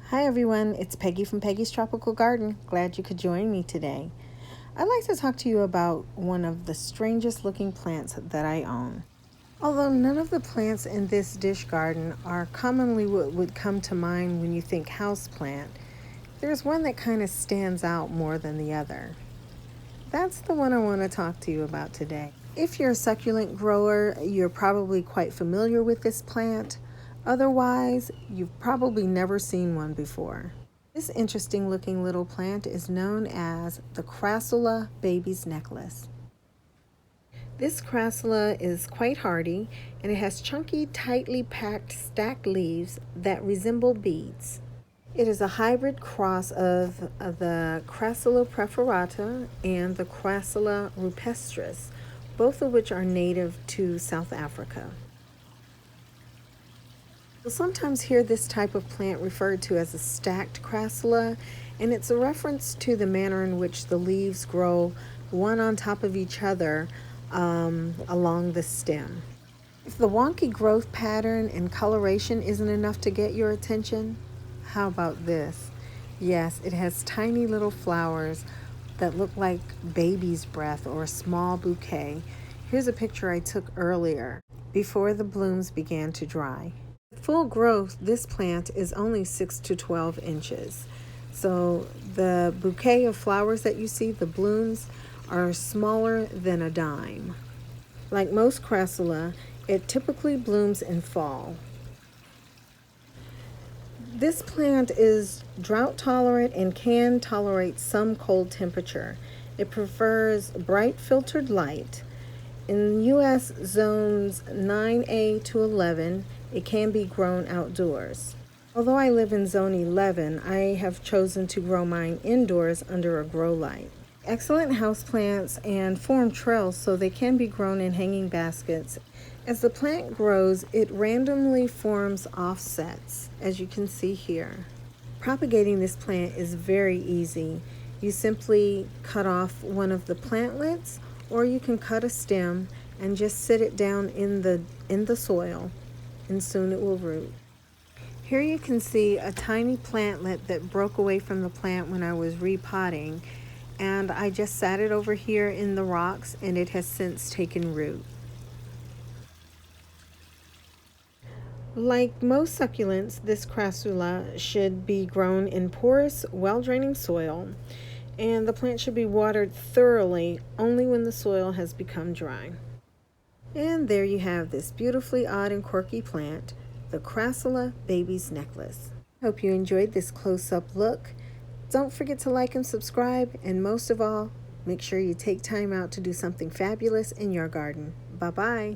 Hi everyone, it's Peggy from Peggy's Tropical Garden. Glad you could join me today. I'd like to talk to you about one of the strangest looking plants that I own. Although none of the plants in this dish garden are commonly what would come to mind when you think houseplant, there's one that kind of stands out more than the other. That's the one I want to talk to you about today. If you're a succulent grower, you're probably quite familiar with this plant. Otherwise, you've probably never seen one before. This interesting looking little plant is known as the Crassula Baby Necklace. This crassula is quite hardy and it has chunky, tightly packed, stacked leaves that resemble beads. It is a hybrid cross of the Crassula perforata and the Crassula rupestris, both of which are native to South Africa. You'll sometimes hear this type of plant referred to as a stacked crassula, and it's a reference to the manner in which the leaves grow one on top of each other along the stem. If the wonky growth pattern and coloration isn't enough to get your attention, how about this? Yes, it has tiny little flowers that look like baby's breath or a small bouquet. Here's a picture I took earlier before the blooms began to dry. At full growth, this plant is only 6 to 12 inches. So the bouquet of flowers that you see, the blooms, are smaller than a dime. Like most crassula, it typically blooms in fall. This plant is drought tolerant and can tolerate some cold temperature. It prefers bright filtered light. In U.S. zones 9A to 11, it can be grown outdoors. Although I live in zone 11, I have chosen to grow mine indoors under a grow light. Excellent houseplants and form trails so they can be grown in hanging baskets. As the plant grows, it randomly forms offsets, as you can see here. Propagating this plant is very easy. You simply cut off one of the plantlets, or you can cut a stem and just sit it down in the soil, and soon it will root. Here you can see a tiny plantlet that broke away from the plant when I was repotting, and I just sat it over here in the rocks and it has since taken root. Like most succulents, this crassula should be grown in porous, well-draining soil, and the plant should be watered thoroughly only when the soil has become dry. And there you have this beautifully odd and quirky plant, the Crassula Baby Necklace. Hope you enjoyed this close-up look. Don't forget to like and subscribe, and most of all, make sure you take time out to do something fabulous in your garden. Bye-bye.